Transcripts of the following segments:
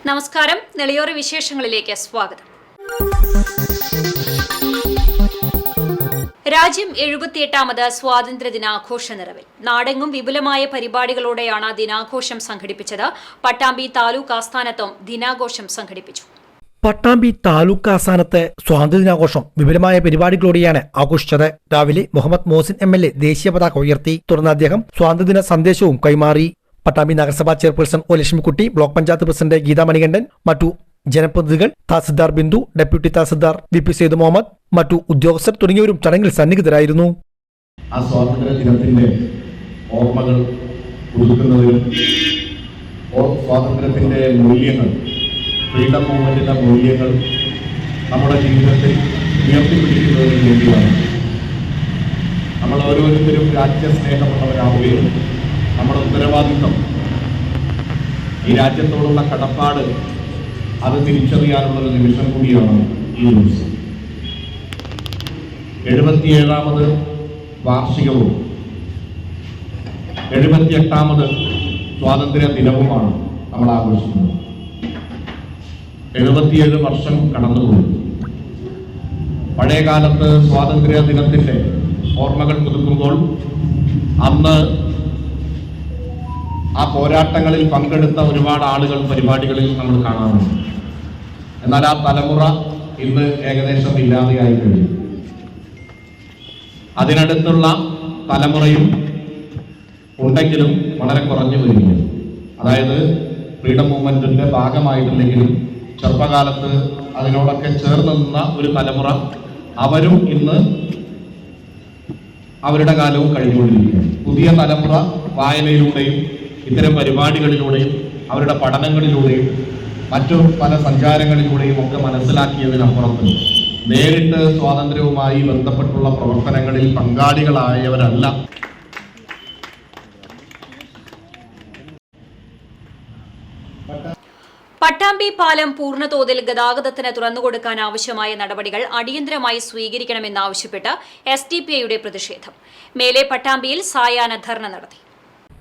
നമസ്കാരം. നെളിയോറ വിശേഷങ്ങളിലേക്ക് സ്വാഗതം. രാജ്യം 78ാമത് സ്വാതന്ത്ര്യദിനാഘോഷ നിറവിൽ. നാടെങ്ങും വിപുലമായ പരിപാടികളോടെയാണ് ദിനാഘോഷം സംഘടിപ്പിച്ചത്. പട്ടാമ്പി താലൂക്ക് ആസ്ഥാനത്തും ദിനാഘോഷം സംഘടിപ്പിച്ചു. പട്ടാമ്പി താലൂക്ക് ആസ്ഥാനത്ത് സ്വാതന്ത്ര്യദിനാഘോഷം വിപുലമായ പരിപാടികളോടെയാണ് ആഘോഷിച്ചത്. രാവിലെ മുഹമ്മദ് മോസിൻ MLA ദേശീയ പതാക ഉയർത്തി. തുടർന്ന് അദ്ദേഹം സ്വാതന്ത്ര്യദിന സന്ദേശവും കൈമാറി. പട്ടാമ്പി നഗരസഭാ chairperson O Lakshmikutty, block panchayat president Geetha Manikandan, മറ്റു ജനപ്രതിനിധികൾ, തഹസിൽദാർ ബിന്ദു, ഡെപ്യൂട്ടി തഹസിൽദാർ VP സെയ്ദ് മുഹമ്മദ്, മറ്റു ഉദ്യോഗസ്ഥർ തുടങ്ങിയവരും ചടങ്ങിൽ സന്നിഹിതരായിരുന്നു. ആ സ്വാതന്ത്ര്യ ദിനത്തിന്റെ ഓർമ്മകൾ പുതുക്കുന്നതിലും സ്വാതന്ത്ര്യത്തിന്റെ മൂല്യങ്ങൾ, ഫ്രീഡം മൂവ്മെന്റിന്റെ മൂല്യങ്ങൾ നമ്മുടെ ജീവിതത്തിൽ ഉയർത്തിപ്പിടിക്കുന്നതിന് വേണ്ടിയാണ് നമ്മൾ ഓരോരുത്തരും രാജ്യസ്നേഹമുള്ളവരാവുകയും നമ്മുടെ ഉത്തരവാദിത്വം, ഈ രാജ്യത്തോടുള്ള കടപ്പാട്, അത് തിരിച്ചറിയാനുള്ളൊരു നിമിഷം കൂടിയാണ് ഈ ദിവസം. 77ാമത് വാർഷികവും 78ാമത് സ്വാതന്ത്ര്യ ദിനവുമാണ് നമ്മൾ ആഘോഷിക്കുന്നത്. 77 വർഷം കടന്നുപോയി. പഴയകാലത്ത് സ്വാതന്ത്ര്യ ദിനത്തിന്റെ ഓർമ്മകൾ പുതുക്കുമ്പോൾ അന്ന് ആ പോരാട്ടങ്ങളിൽ പങ്കെടുത്ത ഒരുപാട് ആളുകൾ പരിപാടികളിൽ നമ്മൾ കാണാറുണ്ട്. എന്നാൽ ആ തലമുറ ഇന്ന് ഏകദേശം ഇല്ലാതെയായി കഴിഞ്ഞു. അതിനടുത്തുള്ള തലമുറയും ഉണ്ടെങ്കിലും വളരെ കുറഞ്ഞു വരികയാണ്. അതായത് ഫ്രീഡം മൂവ്മെന്റിന്റെ ഭാഗമായിട്ടില്ലെങ്കിലും ചെറുപ്പകാലത്ത് അതിനോടൊക്കെ ചേർന്ന് നിന്ന ഒരു തലമുറ, അവരും ഇന്ന് അവരുടെ കാലവും കഴിഞ്ഞുകൊണ്ടിരിക്കുകയാണ്. പുതിയ തലമുറ വായനയിലൂടെയും ഇത്തരം പരിപാടികളിലൂടെയും അവരുടെ പഠനങ്ങളിലൂടെയും മറ്റു പല സഞ്ചാരങ്ങളിലൂടെയും ഒക്കെ മനസ്സിലാക്കിയതിനപ്പുറത്ത് നേരിട്ട് സ്വാതന്ത്ര്യവുമായി ബന്ധപ്പെട്ടുള്ള പ്രവർത്തനങ്ങളിൽ പങ്കാളികളായവരല്ല. പട്ടാമ്പി പാലം പൂർണ്ണതോതിൽ ഗതാഗതത്തിന് തുറന്നുകൊടുക്കാൻ ആവശ്യമായ നടപടികൾ അടിയന്തരമായി സ്വീകരിക്കണമെന്നാവശ്യപ്പെട്ട് SDPIയുടെ പ്രതിഷേധം. മേലെ പട്ടാമ്പിയിൽ സായാഹ്ന ധർണ നടത്തി.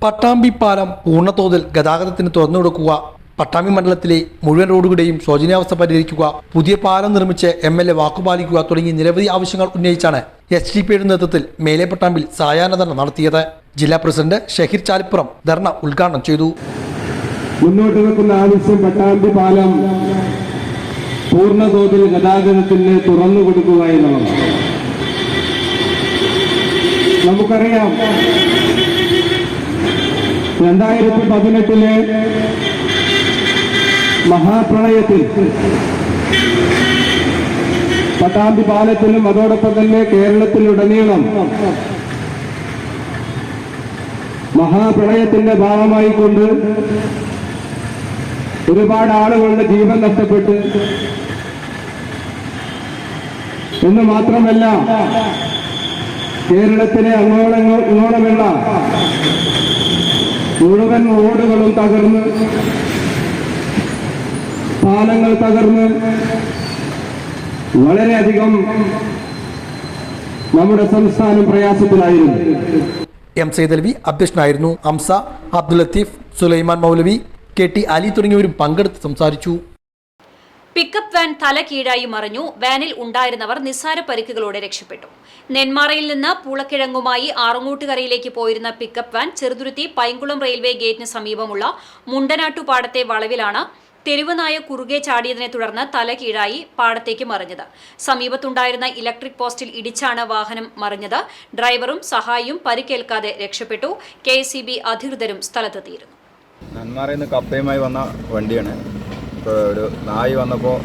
പട്ടാമ്പി പാലം പൂർണ്ണതോതിൽ ഗതാഗതത്തിന് തുറന്നുകൊടുക്കുക, പട്ടാമ്പി മണ്ഡലത്തിലെ മുഴുവൻ റോഡുകളുടെയും ശോചനീയാവസ്ഥ പരിഹരിക്കുക, പുതിയ പാലം നിർമ്മിച്ച് MLA വാക്കുപാലിക്കുക തുടങ്ങിയ നിരവധി ആവശ്യങ്ങൾ ഉന്നയിച്ചാണ് SDPIയുടെ നേതൃത്വത്തിൽ മേലെ പട്ടാമ്പിൽ സായാഹ്ന ധർണ നടത്തിയത്. ജില്ലാ പ്രസിഡന്റ് ഷഹീർ ചാലിപ്പുറം ധർണ ഉദ്ഘാടനം ചെയ്തു. മുന്നോട്ട് വെക്കുന്ന ആവശ്യം പട്ടാമ്പി പാലം പൂർണ്ണതോതിൽ ഗതാഗതത്തിന് തുറന്നു കൊടുക്കുക എന്നുള്ളതാണ്. നമുക്കറിയാം, 2018 മഹാപ്രളയത്തിൽ പട്ടാമ്പി പാലത്തിലും അതോടൊപ്പം തന്നെ കേരളത്തിലുടനീളം മഹാപ്രളയത്തിന്റെ ഭാഗമായിക്കൊണ്ട് ഒരുപാട് ആളുകളുടെ ജീവൻ നഷ്ടപ്പെട്ട് എന്ന് മാത്രമല്ല, കേരളത്തിലെ അങ്ങോളമുള്ള മുഴുവൻ റോഡുകളും തകർന്ന്, പാലങ്ങൾ തകർന്ന് വളരെയധികം നമ്മുടെ സംസ്ഥാനം പ്രയാസത്തിലായിരുന്നു. M സൈദലവി അധ്യക്ഷനായിരുന്നു. ഹംസ, അബ്ദുൽ ലത്തീഫ്, സുലൈമാൻ മൗലവി, KT അലി തുടങ്ങിയവരും പങ്കെടുത്ത് സംസാരിച്ചു. പിക്കപ്പ് വാൻ തല കീഴായി മറിഞ്ഞു. വാനിൽ ഉണ്ടായിരുന്നവർ നിസ്സാര പരിക്കുകളോടെ രക്ഷപ്പെട്ടു. നെന്മാറയിൽ നിന്ന് പൂളക്കിഴങ്ങുമായി ആറങ്ങോട്ടുകരയിലേക്ക് പോയിരുന്ന pickup van Cheruthuruthy Painkulam railway ഗേറ്റിന് സമീപമുള്ള മുണ്ടനാട്ടുപാടത്തെ വളവിലാണ് തെരുവ് നായ കുറുകെ ചാടിയതിനെ തുടർന്ന് തല കീഴായി പാടത്തേക്ക് മറിഞ്ഞത്. സമീപത്തുണ്ടായിരുന്ന ഇലക്ട്രിക് പോസ്റ്റിൽ ഇടിച്ചാണ് വാഹനം മറിഞ്ഞത്. ഡ്രൈവറും സഹായിയും പരിക്കേൽക്കാതെ രക്ഷപ്പെട്ടു. KSEB അധികൃതരും സ്ഥലത്തെത്തിയിരുന്നു. നെന്മാറയിൽ നിന്ന് കപ്പയുമായി വന്ന വണ്ടിയാണ്. ഇപ്പോൾ ഒരു നായി വന്നപ്പോൾ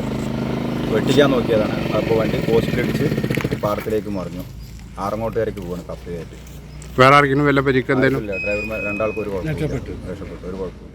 വെട്ടിക്കാൻ നോക്കിയതാണ്. അപ്പോൾ വണ്ടി പോസ്റ്റിലിടിച്ച് പാടത്തിലേക്ക് മറിഞ്ഞു. ആറങ്ങോട്ടുകാരേക്ക് പോവാണ് കപ്പയായിട്ട്. വേറെ ആർക്കും വല്ല പരിക്ക് എന്തെങ്കിലും? ഡ്രൈവർമാർ രണ്ടാൾക്കും ഒരു കുഴപ്പമില്ല, രക്ഷപ്പെട്ടു, ഒരു കുഴപ്പമില്ല.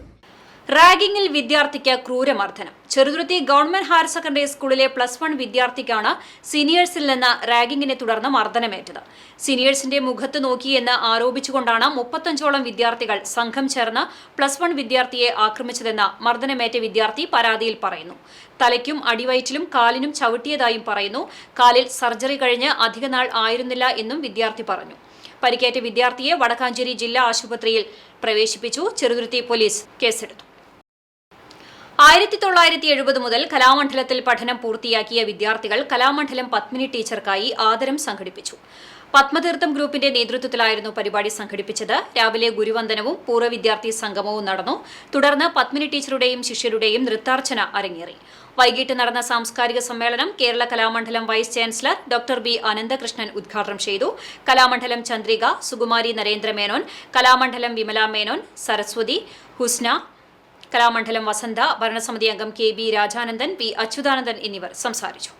റാഗിങ്ങിൽ വിദ്യാർത്ഥിക്ക് ക്രൂരമർദ്ദനം. ചെറുതുരുത്തി ഗവൺമെന്റ് ഹയർ സെക്കൻഡറി സ്കൂളിലെ +1 വിദ്യാർത്ഥിക്കാണ് സീനിയേഴ്സിൽ നിന്ന് റാഗിങ്ങിനെ തുടർന്ന് മർദ്ദനമേറ്റത്. സീനിയേഴ്സിന്റെ മുഖത്ത് നോക്കിയെന്ന് ആരോപിച്ചുകൊണ്ടാണ് 35ഓളം വിദ്യാർത്ഥികൾ സംഘം ചേർന്ന് +1 വിദ്യാർത്ഥിയെ ആക്രമിച്ചതെന്ന് മർദ്ദനമേറ്റ വിദ്യാർത്ഥി പരാതിയിൽ പറയുന്നു. തലയ്ക്കും അടിവയറ്റിലും കാലിനും ചവിട്ടിയതായും പറയുന്നു. കാലിൽ സർജറി കഴിഞ്ഞ് അധികനാൾ ആയിരുന്നില്ല എന്നും വിദ്യാർത്ഥി പറഞ്ഞു. പരിക്കേറ്റ വിദ്യാർത്ഥിയെ വടക്കാഞ്ചേരി ജില്ലാ ആശുപത്രിയിൽ പ്രവേശിപ്പിച്ചു. ചെറുതുരുത്തി പോലീസ് കേസെടുത്തു. 1970 മുതൽ കലാമണ്ഡലത്തിൽ പഠനം പൂർത്തിയാക്കിയ വിദ്യാർത്ഥികൾ കലാമണ്ഡലം പത്മിനി ടീച്ചർക്കായി ആദരം സംഘടിപ്പിച്ചു. പത്മതീർത്ഥം ഗ്രൂപ്പിന്റെ നേതൃത്വത്തിലായിരുന്നു പരിപാടി സംഘടിപ്പിച്ചത്. രാവിലെ ഗുരുവന്ദനവും പൂർവ്വ വിദ്യാർത്ഥി സംഗമവും നടന്നു. തുടർന്ന് പത്മിനി ടീച്ചറുടെയും ശിഷ്യരുടെയും നൃത്താർച്ചന അരങ്ങേറി. വൈകിട്ട് നടന്ന സാംസ്കാരിക സമ്മേളനം Kerala Kalamandalam vice chancellor doctor B Ananthakrishnan ഉദ്ഘാടനം ചെയ്തു. കലാമണ്ഡലം ചന്ദ്രിക, സുകുമാരി നരേന്ദ്രമേനോൻ, കലാമണ്ഡലം വിമല മേനോൻ, സരസ്വതി, ഹുസ്ന, കലാമണ്ഡലം വസന്ത, ഭരണസമിതി അംഗം KB രാജാനന്ദൻ, പി അച്യുതാനന്ദൻ എന്നിവർ സംസാരിച്ചു.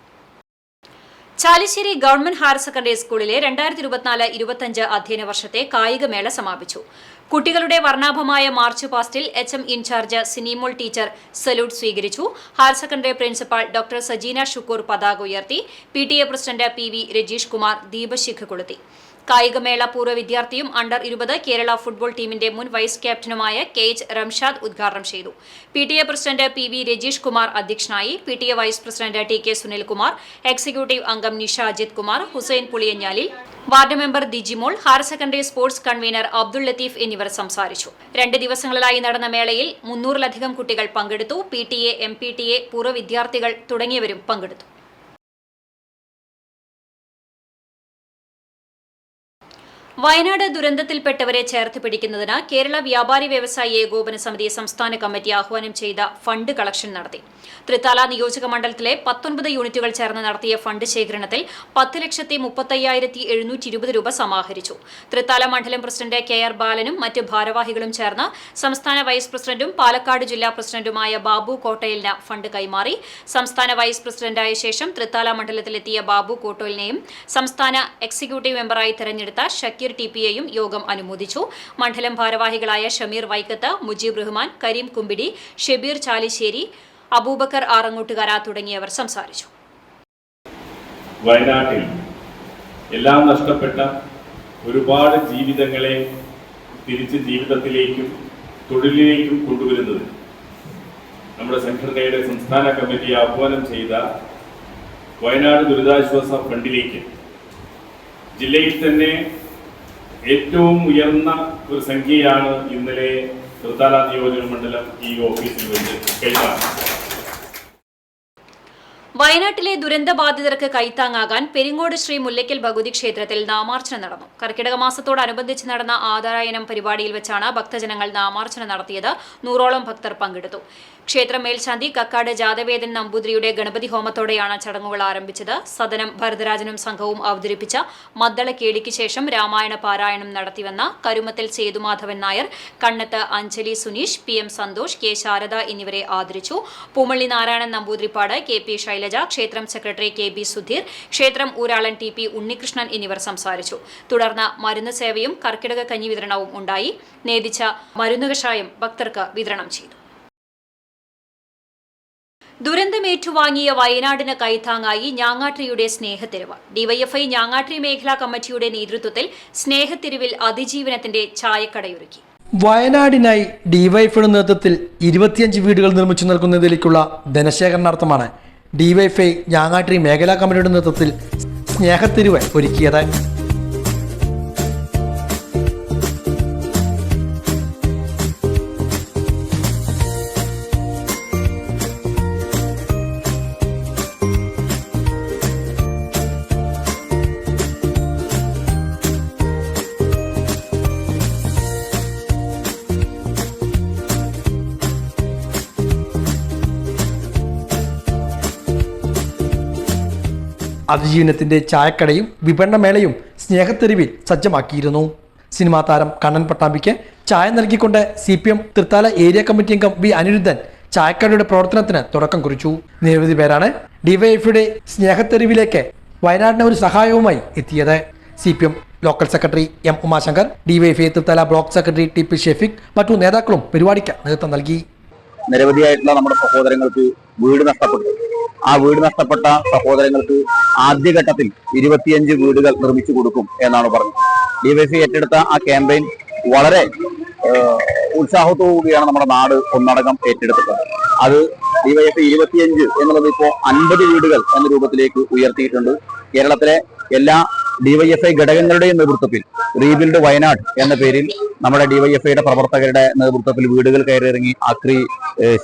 ചാലിശ്ശേരി ഗവൺമെന്റ് ഹയർ സെക്കൻഡറി സ്കൂളിലെ 2024-25 അധ്യയന വർഷത്തെ കായികമേള സമാപിച്ചു. കുട്ടികളുടെ വർണ്ണാഭമായ മാർച്ച് പാസ്റ്റിൽ HM incharge Sinimol teacher salute സ്വീകരിച്ചു. Higher secondary principal doctor Sajeena Shukkur പതാക ഉയർത്തി. PTA president PV Rajeesh Kumar ദീപശിഖ കൊളുത്തി. കായികമേള പൂർവ്വ വിദ്യാർത്ഥിയും അണ്ടർ-20 കേരള ഫുട്ബോൾ ടീമിന്റെ മുൻ വൈസ് ക്യാപ്റ്റനുമായ KH റംഷാദ് ഉദ്ഘാടനം ചെയ്തു. PTA president PV Rajeesh Kumar അധ്യക്ഷനായി. PTA vice president TK Sunilkumar, executive അംഗം Nisha Ajith Kumar, Hussain Puliyanjalil, ward member Dijimol, higher secondary sports convener Abdul Latheef എന്നിവർ സംസാരിച്ചു. 2 ദിവസങ്ങളിലായി നടന്ന മേളയിൽ 300-ലധികം കുട്ടികൾ പങ്കെടുത്തു. PTA, MPTA, പൂർവ്വ വിദ്യാർത്ഥികൾ തുടങ്ങിയവരും പങ്കെടുത്തു. വയനാട് ദുരന്തത്തിൽപ്പെട്ടവരെ ചേർത്ത് പിടിക്കുന്നതിന് കേരള വ്യാപാരി വ്യവസായി ഏകോപന സമിതി സംസ്ഥാന കമ്മിറ്റി ആഹ്വാനം ചെയ്ത ഫണ്ട് കളക്ഷൻ നടത്തി. തൃത്താല നിയോജക മണ്ഡലത്തിലെ 19 യൂണിറ്റുകൾ ചേർന്ന് നടത്തിയ ഫണ്ട് ശേഖരണത്തിൽ 10,35,720 രൂപ സമാഹരിച്ചു. തൃത്താല മണ്ഡലം പ്രസിഡന്റ് KR ബാലനും മറ്റ് ഭാരവാഹികളും ചേർന്ന് സംസ്ഥാന വൈസ് പ്രസിഡന്റും പാലക്കാട് ജില്ലാ പ്രസിഡന്റുമായ ബാബു കോട്ടയിലിന് ഫണ്ട് കൈമാറി. സംസ്ഥാന വൈസ് പ്രസിഡന്റായ ശേഷം തൃത്താല മണ്ഡലത്തിലെത്തിയ ബാബു കോട്ടയിലിനെയും സംസ്ഥാന എക്സിക്യൂട്ടീവ് മെമ്പറായി തെരഞ്ഞെടുത്ത ഷക്കീർ TPയെയും യോഗം അനുമോദിച്ചു. മണ്ഡലം ഭാരവാഹികളായ ഷമീർ വൈക്കത്ത്, മുജീബ് റഹ്മാൻ, കരീം കുമ്പിടി, ഷെബീർ ചാലിശ്ശേരി, അബൂബക്കർ ആറങ്ങോട്ടുകര തുടങ്ങിയവർ സംസാരിച്ചു. വയനാട്ടിൽ എല്ലാം നഷ്ടപ്പെട്ട ഒരുപാട് ജീവിതങ്ങളെ തിരിച്ച് ജീവിതത്തിലേക്കും തൊഴിലിലേക്കും കൊണ്ടുവരുന്നത് നമ്മുടെ സംഘടനയുടെ സംസ്ഥാന കമ്മിറ്റി ആഹ്വാനം ചെയ്ത വയനാട് ദുരിതാശ്വാസ ഫണ്ടിലേക്ക് ജില്ലയിൽ തന്നെ ഏറ്റവും ഉയർന്ന ഒരു സംഖ്യയാണ് ഇന്നലെ തൃത്താല നിയോജക മണ്ഡലം ഈ ഓഫീസിൽ വെച്ച് കൈമാറി. വയനാട്ടിലെ ദുരന്തബാധിതർക്ക് കൈത്താങ്ങാകാൻ പെരിങ്ങോട് ശ്രീ മുല്ലയ്ക്കൽ ഭഗവതി ക്ഷേത്രത്തിൽ നാമാർച്ചന നടന്നു. കർക്കിടക മാസത്തോടനുബന്ധിച്ച് നടന്ന ആദരായനം പരിപാടിയിൽ വെച്ചാണ് ഭക്തജനങ്ങൾ നാമാർച്ചന നടത്തിയത്. 100ഓളം ഭക്തർ പങ്കെടുത്തു. ക്ഷേത്ര മേൽശാന്തി കക്കാട് ജാതവേദൻ നമ്പൂതിരിയുടെ ഗണപതി ഹോമത്തോടെയാണ് ചടങ്ങുകൾ ആരംഭിച്ചത്. സദനം ഭരതരാജനും സംഘവും അവതരിപ്പിച്ച മദ്ദളക്കേളിക്ക് ശേഷം രാമായണ പാരായണം നടത്തിവന്ന കരുമത്തിൽ സേതുമാധവൻ നായർ, കണ്ണത്ത് അഞ്ജലി സുനീഷ്, PM സന്തോഷ്, K ശാരദ എന്നിവരെ ആദരിച്ചു. പൂമള്ളി നാരായണൻ നമ്പൂതിരിപ്പാട്, KP ശൈലജ, ക്ഷേത്രം സെക്രട്ടറി KB സുധീർ, ക്ഷേത്രം ഊരാളൻ TP ഉണ്ണികൃഷ്ണൻ എന്നിവർ സംസാരിച്ചു. തുടർന്ന് മരുന്ന് സേവയും കർക്കിടക കഞ്ഞി വിതരണവും ഉണ്ടായി. നേദിച്ച മരുന്ന് കഷായം ഭക്തർക്ക് വിതരണം ചെയ്തു. ദുരന്തമേറ്റുവാങ്ങിയ വയനാടിന് കൈത്താങ്ങായി ഞാങ്ങാട്രിയുടെ സ്നേഹത്തെരുവ്. DYFI ഞാങ്ങാട്രി മേഖലാ കമ്മിറ്റിയുടെ നേതൃത്വത്തിൽ സ്നേഹത്തെരുവിൽ അതിജീവനത്തിന്റെ ചായക്കടയൊരുക്കി. വയനാടിനായി DYFIയുടെ നേതൃത്വത്തിൽ 25 വീടുകൾ നിർമ്മിച്ചു നൽകുന്നതിലേക്കുള്ള ധനശേഖരണാർത്ഥമാണ് DYFI ഞാങ്ങാട്രി മേഖലാ കമ്മിറ്റിയുടെ നേതൃത്വത്തിൽ സ്നേഹത്തെരുവ് ഒരുക്കിയത്. അതിജീവനത്തിന്റെ ചായക്കടയും വിപണനമേളയും സ്നേഹത്തെരുവിൽ സജ്ജമാക്കിയിരുന്നു. സിനിമാ താരം കണ്ണൻ പട്ടാമ്പിക്ക് ചായ നൽകിക്കൊണ്ട് CPM തൃത്താല ഏരിയ കമ്മിറ്റി അംഗം V അനിരുദ്ധൻ ചായക്കടയുടെ പ്രവർത്തനത്തിന് തുടക്കം കുറിച്ചു. നിരവധി പേരാണ് DYFIയുടെ സ്നേഹത്തെരുവിലേക്ക് വയനാടിന് ഒരു സഹായവുമായി എത്തിയത്. CPM local secretary M Umashankar, DYFI Thrithala block secretary TP Shefeeq, മറ്റു നേതാക്കളും പരിപാടിക്ക് നേതൃത്വം നൽകി. നിരവധിയായിട്ടുള്ള നമ്മുടെ സഹോദരങ്ങൾക്ക് വീട് നഷ്ടപ്പെട്ടു. ആ വീട് നഷ്ടപ്പെട്ട സഹോദരങ്ങൾക്ക് ആദ്യഘട്ടത്തിൽ 25 വീടുകൾ നിർമ്മിച്ചു കൊടുക്കും എന്നാണ് പറഞ്ഞത്. ഡിവൈഎഫ്ഐ ഏറ്റെടുത്ത ആ ക്യാമ്പയിൻ വളരെ ഉത്സാഹത്തോടുകൂടിയാണ് നമ്മുടെ നാട് ഒന്നടങ്കം ഏറ്റെടുത്തിട്ടുള്ളത്. അത് ഡിവൈഎഫ്ഐ 25 എന്നുള്ളത് ഇപ്പോൾ 50 വീടുകൾ എന്ന രൂപത്തിലേക്ക് ഉയർത്തിയിട്ടുണ്ട്. കേരളത്തിലെ എല്ലാ ഡിവൈഎഫ്ഐ ഘടകങ്ങളുടെയും നേതൃത്വത്തിൽ റീബിൽഡ് വയനാട് എന്ന പേരിൽ നമ്മുടെ ഡിവൈഎഫ്ഐയുടെ പ്രവർത്തകരുടെ നേതൃത്വത്തിൽ വീടുകൾ കയറിയിറങ്ങി ആക്രി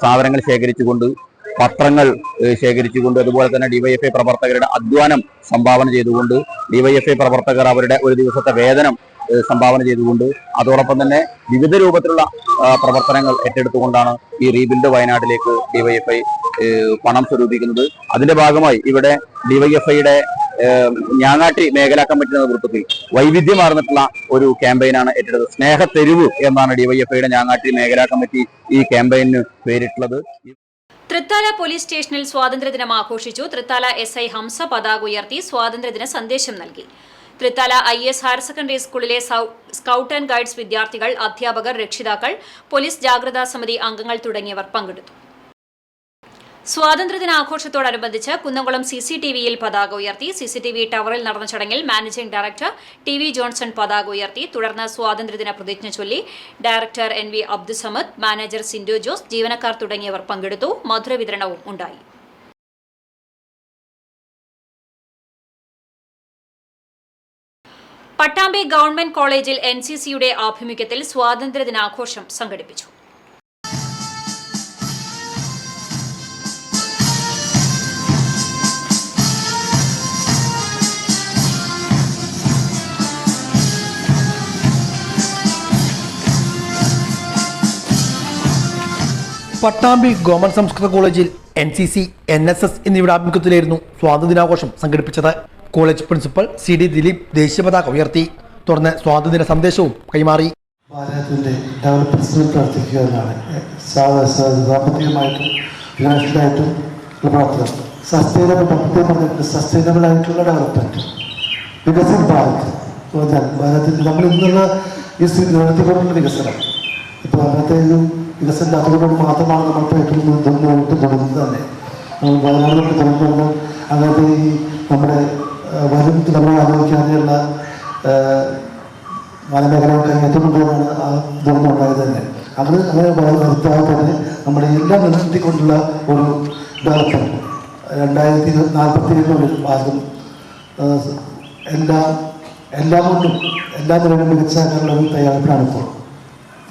സാധനങ്ങൾ ശേഖരിച്ചുകൊണ്ട്, പത്രങ്ങൾ ശേഖരിച്ചുകൊണ്ട്, അതുപോലെ തന്നെ ഡിവൈഎഫ്ഐ പ്രവർത്തകരുടെ അധ്വാനം സംഭാവന ചെയ്തുകൊണ്ട്, ഡിവൈഎഫ്ഐ പ്രവർത്തകർ അവരുടെ ഒരു ദിവസത്തെ വേതനം സംഭാവന ചെയ്തുകൊണ്ട്, അതോടൊപ്പം തന്നെ വിവിധ രൂപത്തിലുള്ള പ്രവർത്തനങ്ങൾ ഏറ്റെടുത്തുകൊണ്ടാണ് ഈ റീബിൽഡ് വയനാട്ടിലേക്ക് ഡിവൈഎഫ്ഐ പണം സ്വരൂപിക്കുന്നത്. അതിന്റെ ഭാഗമായി ഇവിടെ ഡിവൈഎഫ്ഐയുടെ ഞാങ്ങാട്ടി മേഖലാ കമ്മിറ്റിയുടെ നേതൃത്വത്തിൽ വൈവിധ്യമാർന്നിട്ടുള്ള ഒരു ക്യാമ്പയിനാണ് ഏറ്റെടുത്തത്. സ്നേഹത്തെരുവ് എന്നാണ് ഡിവൈഎഫ്ഐയുടെ ഞാങ്ങാട്ടി മേഖലാ കമ്മിറ്റി ഈ ക്യാമ്പയിന് പേരിട്ടുള്ളത്. തൃത്താല പോലീസ് സ്റ്റേഷനിൽ സ്വാതന്ത്ര്യദിനം ആഘോഷിച്ചു. തൃത്താല SI ഹംസ പതാക ഉയർത്തി സ്വാതന്ത്ര്യദിന സന്ദേശം നൽകി. തൃത്താല IS ഹയർ സെക്കൻഡറി സ്കൂളിലെ സ്കൌട്ട് ആൻഡ് ഗൈഡ്സ് വിദ്യാർത്ഥികൾ, അധ്യാപകർ, രക്ഷിതാക്കൾ, പോലീസ് ജാഗ്രതാ സമിതി അംഗങ്ങൾ തുടങ്ങിയവർ പങ്കെടുത്തു. സ്വാതന്ത്ര്യദിനാഘോഷത്തോടനുബന്ധിച്ച് കുന്നംകുളം CCTVയിൽ പതാക ഉയർത്തി. CCTV ടവറിൽ നടന്ന ചടങ്ങിൽ മാനേജിംഗ് ഡയറക്ടർ TV ജോൺസൺ പതാക ഉയർത്തി. തുടർന്ന് സ്വാതന്ത്ര്യദിന പ്രതിജ്ഞ ചൊല്ലി. Director NV Abdussamad, manager Sindu Jose, ജീവനക്കാർ തുടങ്ങിയവർ പങ്കെടുത്തു. മധുര വിതരണവും ഉണ്ടായി. പട്ടാമ്പി ഗവൺമെന്റ് കോളേജിൽ NCCയുടെ ആഭിമുഖ്യത്തിൽ സ്വാതന്ത്ര്യദിനാഘോഷം സംഘടിപ്പിച്ചു. പട്ടാമ്പി ഗവൺമെന്റ് സംസ്കൃത കോളേജിൽ NCC, NSS എന്നിവയുടെ ആഭിമുഖ്യത്തിലായിരുന്നു സ്വാതന്ത്ര്യദിനാഘോഷം സംഘടിപ്പിച്ചത്. കോളേജ് പ്രിൻസിപ്പൽ CD ദിലീപ് ദേശീയ പതാക ഉയർത്തി. തുടർന്ന് സ്വാതന്ത്ര്യദിന സന്ദേശവും കൈമാറി. ഭാരതത്തിൻ്റെ ഡെവലപ്മെന്റ്സിന് പ്രവർത്തിക്കുക എന്നാണ് സാമ്പത്തികമായിട്ടും ഫിനാൻഷ്യലായിട്ടും പ്രവർത്തനം. സസ്റ്റൈനബിൾ ആയിട്ടുള്ള ഡെവലപ്മെന്റ്, വികസിത ഭാരത്. ഭാരതത്തിൽ നമ്മൾ ഇന്നുള്ള ഈ നടത്തിക്കൊണ്ടുള്ള വികസനം, ഇപ്പോൾ അങ്ങനത്തെ ഒരു വികസനം അതുകൊണ്ട് മാത്രമാണ് നമ്മളിപ്പോൾ ഏറ്റവും മുന്നോട്ട് തുടങ്ങുന്നത് തന്നെ. നമ്മൾ വയനാടിലോട്ട് തുടങ്ങുമ്പോൾ അങ്ങനത്തെ ഈ നമ്മുടെ വരും തലമുറ ആലോചിക്കാനുള്ള വനമേഖലയുടെ ഏറ്റവും കൊണ്ടുപോകാനാണ് ആ ദുരന്തം ഉണ്ടായത് തന്നെ. അങ്ങനെ വരുത്താതെ തന്നെ നമ്മുടെ എല്ലാം നിലനിർത്തിക്കൊണ്ടുള്ള ഒരു ഡെവലപ്മെൻറ്റ് 2047 ഭാരതം എല്ലാം കൊണ്ടും എല്ലാ നിലയിലും മികച്ചാക്കാനുള്ള ഒരു തയ്യാറെടുപ്പാണ് ഇപ്പോൾ.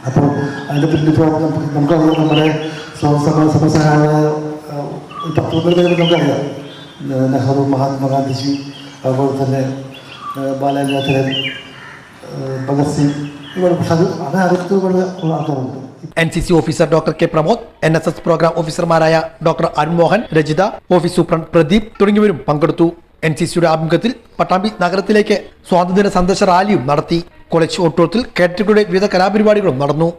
അപ്പോൾ അതിൻ്റെ പിന്നിപ്പോൾ നമുക്കറിയാം, നമ്മുടെ സമസ്തനായ 10 പേര് നമുക്കറിയാം. നെഹ്റു, മഹാത്മാഗാന്ധിജി, അതുപോലെ തന്നെ ബാലഗംഗാധര തിലക്, ഭഗത് സിംഗ്, പക്ഷെ അങ്ങനെ അടുത്തുള്ള ആൾക്കാരുണ്ട്. NCC officer doctor K Pramod, NSS program ഓഫീസർമാരായ doctor Arunmohan, Rajitha, office superintendent Pradeep തുടങ്ങിയവരും പങ്കെടുത്തു. NCCയുടെ ആഭിമുഖ്യത്തിൽ പട്ടാമ്പി നഗരത്തിലേക്ക് സ്വാതന്ത്ര്യദിന സന്ദേശ റാലിയും നടത്തി. കോളേജ് ഓഡിറ്റോറിയത്തിൽ കേഡറ്റുകളുടെ വിവിധ കലാപരിപാടികളും നടന്നു.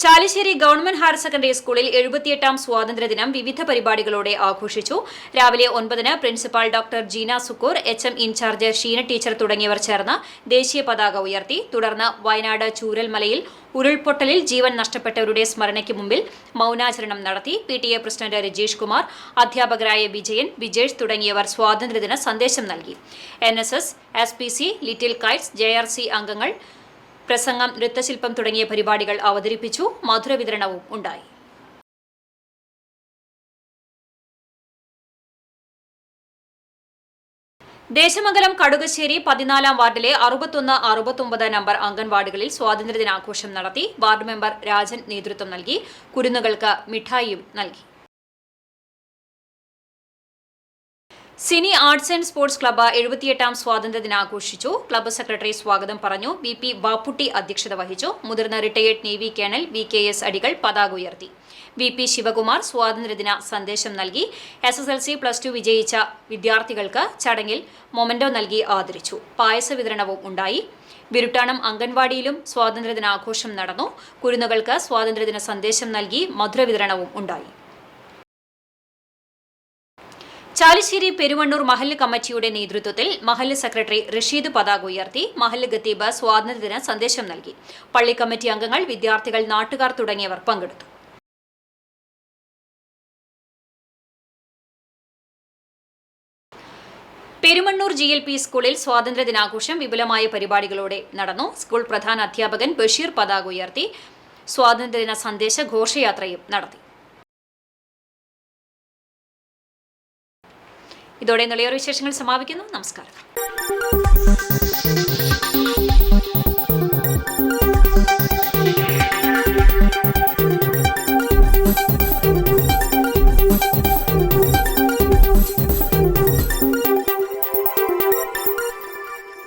ചാലിശ്ശേരി ഗവൺമെന്റ് ഹയർ സെക്കൻഡറി സ്കൂളിൽ 78ാം സ്വാതന്ത്ര്യദിനം വിവിധ പരിപാടികളോടെ ആഘോഷിച്ചു. രാവിലെ 9-ന് principal doctor Jeena Sukkur, HM incharge Sheena teacher തുടങ്ങിയവർ ചേർന്ന് ദേശീയ പതാക ഉയർത്തി. തുടർന്ന് വയനാട് ചൂരൽമലയിൽ ഉരുൾപൊട്ടലിൽ ജീവൻ നഷ്ടപ്പെട്ടവരുടെ സ്മരണയ്ക്ക് മുമ്പിൽ മൗനാചരണം നടത്തി. PTA പ്രസിഡന്റ് രജീഷ് കുമാർ, അധ്യാപകരായ വിജയൻ, വിജേഷ് തുടങ്ങിയവർ സ്വാതന്ത്ര്യദിന സന്ദേശം നൽകി. NSS, SPC, little Kites, JRC അംഗങ്ങൾ പ്രസംഗം, നൃത്തശില്പം തുടങ്ങിയ പരിപാടികൾ അവതരിപ്പിച്ചു. മധുര വിതരണവും ഉണ്ടായി. ദേശമംഗലം കടുകശ്ശേരി 14-ാം വാർഡിലെ 61, 69 നമ്പർ അംഗൻവാടികളിൽ സ്വാതന്ത്ര്യദിനാഘോഷം നടത്തി. വാർഡ് മെമ്പർ രാജൻ നേതൃത്വം നൽകി. കുരുന്നുകൾക്ക് മിഠായിയും നൽകി. Cine arts and sports club 78ാം സ്വാതന്ത്ര്യദിനം ആഘോഷിച്ചു. ക്ലബ്ബ് സെക്രട്ടറി സ്വാഗതം പറഞ്ഞു. VP ബാപ്പുട്ടി അധ്യക്ഷത വഹിച്ചു. മുതിർന്ന റിട്ടയേർഡ് നേവി കേണൽ VKS അടികൾ പതാക ഉയർത്തി. VP ശിവകുമാർ സ്വാതന്ത്ര്യദിന സന്ദേശം നൽകി. SSLC +2 വിജയിച്ച വിദ്യാർത്ഥികൾക്ക് ചടങ്ങിൽ മൊമെന്റോ നൽകി ആദരിച്ചു. പായസ വിതരണവും ഉണ്ടായി. വിരുട്ടാണം അംഗൻവാടിയിലും സ്വാതന്ത്ര്യദിനാഘോഷം നടന്നു. കുരുന്നുകൾക്ക് സ്വാതന്ത്ര്യദിന സന്ദേശം നൽകി മധുര വിതരണവും ഉണ്ടായി. ചാലിശ്ശേരി പെരുവണ്ണൂർ മഹല്ല് കമ്മിറ്റിയുടെ നേതൃത്വത്തിൽ മഹല്ല് സെക്രട്ടറി റഷീദ് പതാക ഉയർത്തി. മഹല്ല് ഖത്തീബ് സ്വാതന്ത്ര്യദിന സന്ദേശം നൽകി. പള്ളി കമ്മിറ്റി അംഗങ്ങൾ, വിദ്യാർത്ഥികൾ, നാട്ടുകാർ തുടങ്ങിയവർ പങ്കെടുത്തു. പെരുമണ്ണൂർ GLP സ്കൂളിൽ സ്വാതന്ത്ര്യദിനാഘോഷം വിപുലമായ പരിപാടികളോടെ നടന്നു. സ്കൂൾ പ്രധാന അധ്യാപകൻ ബഷീർ പതാക ഉയർത്തി. സ്വാതന്ത്ര്യദിന സന്ദേശ ഘോഷയാത്രയും നടത്തി. ഇതോടെ നിളയോർ വിശേഷങ്ങൾ സമാപിക്കുന്നു. നമസ്കാരം.